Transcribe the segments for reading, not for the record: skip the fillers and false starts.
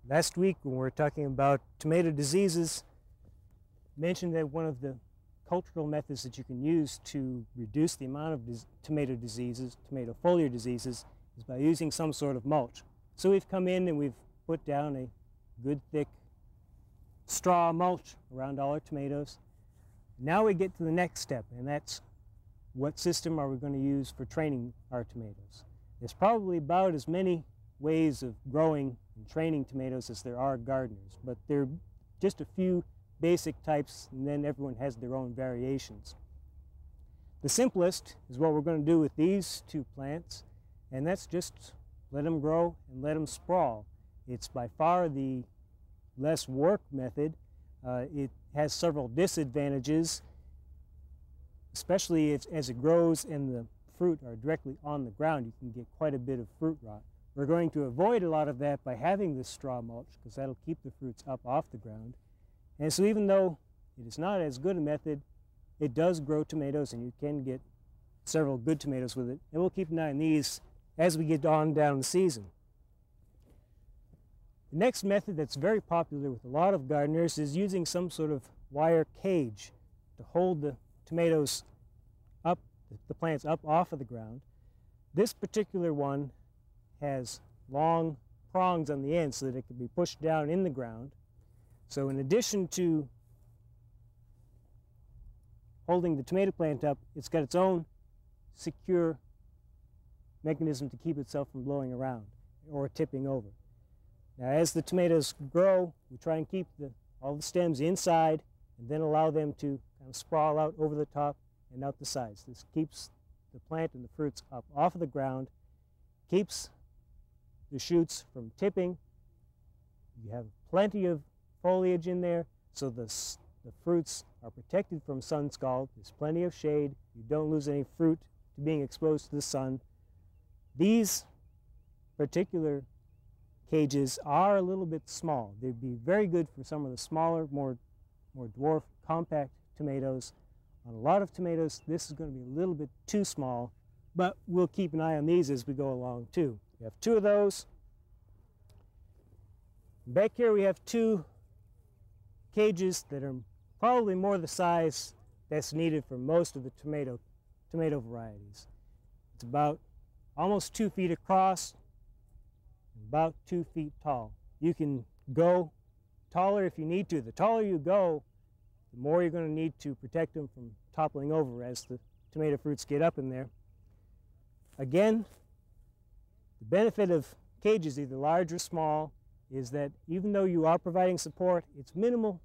Last week when we were talking about tomato diseases, I mentioned that one of the cultural methods that you can use to reduce the amount of tomato diseases, tomato foliar diseases, is by using some sort of mulch. So we've come in and we've put down a good thick straw mulch around all our tomatoes. Now we get to the next step, and that's what system are we going to use for training our tomatoes. There's probably about as many ways of growing and training tomatoes as there are gardeners, but there are just a few basic types, and then everyone has their own variations. The simplest is what we're going to do with these two plants, and that's just let them grow and let them sprawl. It's by far the less work method. It has several disadvantages, especially as it grows and the fruit are directly on the ground. You can get quite a bit of fruit rot. We're going to avoid a lot of that by having this straw mulch, because that'll keep the fruits up off the ground. And so even though it is not as good a method, it does grow tomatoes, and you can get several good tomatoes with it. And we'll keep an eye on these as we get on down the season. The next method that's very popular with a lot of gardeners is using some sort of wire cage to hold the tomatoes up, the plants up off of the ground. This particular one has long prongs on the end so that it can be pushed down in the ground. So in addition to holding the tomato plant up, it's got its own secure mechanism to keep itself from blowing around or tipping over. Now as the tomatoes grow, we try and keep all the stems inside and then allow them to kind of sprawl out over the top and out the sides. This keeps the plant and the fruits up off of the ground, keeps the shoots from tipping. You have plenty of foliage in there, so the fruits are protected from sun scald. There's plenty of shade. You don't lose any fruit to being exposed to the sun. These particular cages are a little bit small. They'd be very good for some of the smaller, more dwarf, compact tomatoes. On a lot of tomatoes, this is going to be a little bit too small, but we'll keep an eye on these as we go along too. We have two of those. Back here we have two cages that are probably more the size that's needed for most of the tomato varieties. It's about almost 2 feet across, about 2 feet tall. You can go taller if you need to. The taller you go, the more you're going to need to protect them from toppling over as the tomato fruits get up in there. Again, the benefit of cages, either large or small, is that even though you are providing support, it's minimal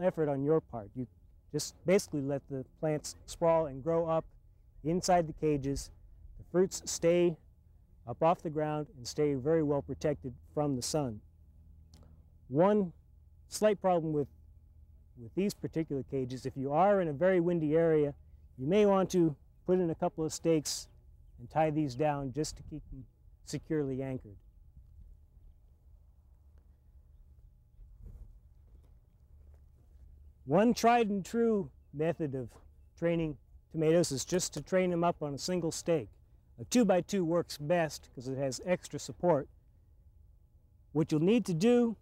effort on your part. You just basically let the plants sprawl and grow up inside the cages. The fruits stay up off the ground and stay very well protected from the sun. One slight problem with these particular cages, if you are in a very windy area, you may want to put in a couple of stakes and tie these down just to keep them securely anchored. One tried and true method of training tomatoes is just to train them up on a single stake. A 2x2 works best because it has extra support. What you'll need to do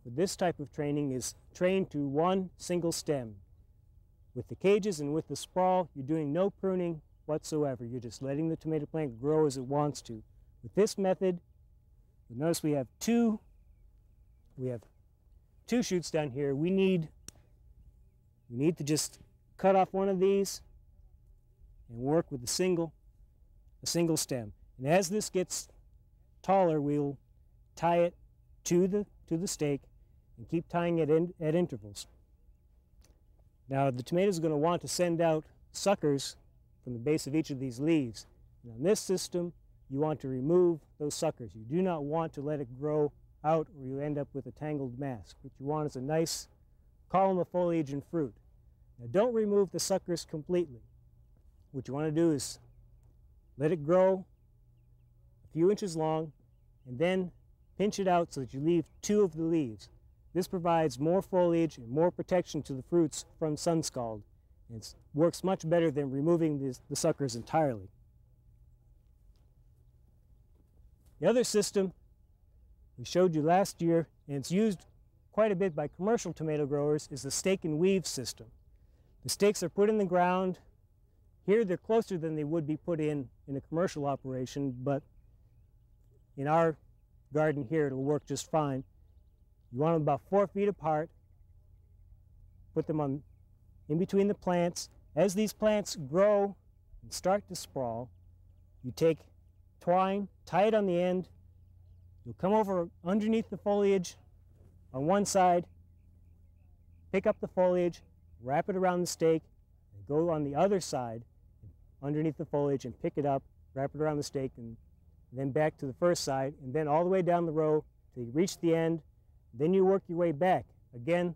with this type of training is train to one single stem. With the cages and with the sprawl, you're doing no pruning whatsoever. You're just letting the tomato plant grow as it wants to. With this method, you'll notice we have two shoots down here. We need to just cut off one of these and work with a single stem. And as this gets taller, we'll tie it to the stake and keep tying it at intervals. Now the tomato is going to want to send out suckers from the base of each of these leaves. And on this system, you want to remove those suckers. You do not want to let it grow out or you end up with a tangled mass. What you want is a nice column of foliage and fruit. Now don't remove the suckers completely. What you want to do is let it grow a few inches long and then pinch it out so that you leave two of the leaves. This provides more foliage and more protection to the fruits from sun scald. It works much better than removing the suckers entirely. The other system we showed you last year, and it's used quite a bit by commercial tomato growers, is the stake and weave system. The stakes are put in the ground. Here they're closer than they would be put in a commercial operation, but in our garden here it'll work just fine. You want them about 4 feet apart. Put them in between the plants. As these plants grow and start to sprawl, you take twine, tie it on the end. You'll come over underneath the foliage on one side, pick up the foliage, wrap it around the stake, and go on the other side underneath the foliage and pick it up, wrap it around the stake, and then back to the first side, and then all the way down the row till you reach the end. Then you work your way back, again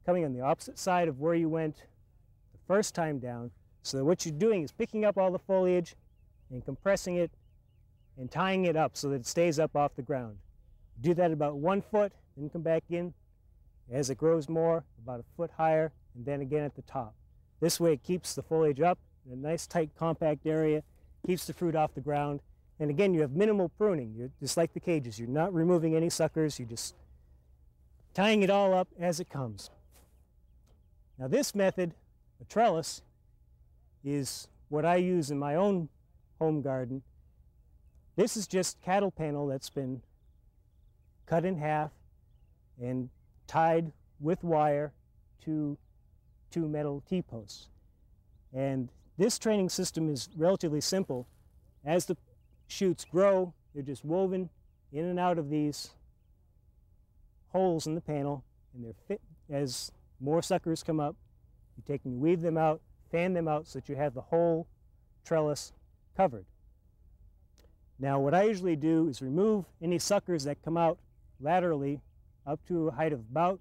coming on the opposite side of where you went the first time down. So what you're doing is picking up all the foliage and compressing it and tying it up so that it stays up off the ground. Do that about 1 foot, then come back in. As it grows more, about 1 foot higher, and then again at the top. This way it keeps the foliage up in a nice tight compact area, keeps the fruit off the ground, and again you have minimal pruning. You're just like the cages. You're not removing any suckers, you're just tying it all up as it comes. Now this method, a trellis, is what I use in my own home garden. This is just cattle panel that's been cut in half and tied with wire to 2 metal T-posts. And this training system is relatively simple. As the shoots grow, they're just woven in and out of these holes in the panel, and they're fit. As more suckers come up, you take and you weave them out, fan them out so that you have the whole trellis covered. Now what I usually do is remove any suckers that come out laterally up to a height of about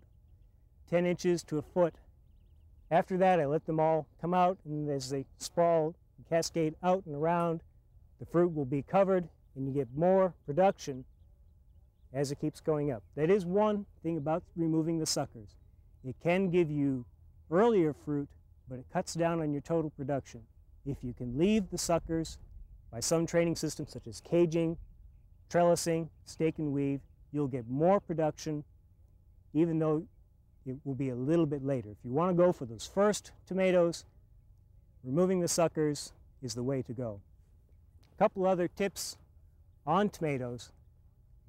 10 inches to 1 foot. After that, I let them all come out, and as they sprawl and cascade out and around, the fruit will be covered, and you get more production as it keeps going up. That is one thing about removing the suckers. It can give you earlier fruit, but it cuts down on your total production. If you can leave the suckers by some training systems such as caging, trellising, stake and weave, you'll get more production, even though it will be a little bit later. If you want to go for those first tomatoes, removing the suckers is the way to go. A couple other tips on tomatoes.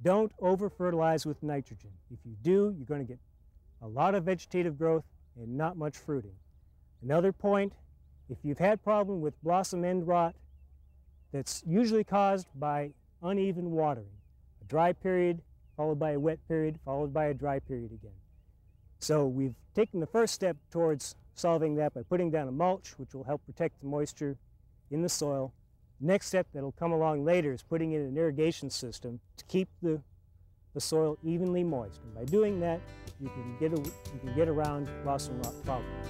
Don't over-fertilize with nitrogen. If you do, you're going to get a lot of vegetative growth and not much fruiting. Another point, if you've had problem with blossom end rot, that's usually caused by uneven watering. A dry period followed by a wet period followed by a dry period again. So we've taken the first step towards solving that by putting down a mulch, which will help protect the moisture in the soil. Next step that'll come along later is putting in an irrigation system to keep the soil evenly moist. And by doing that, you can get around blossom rot problems.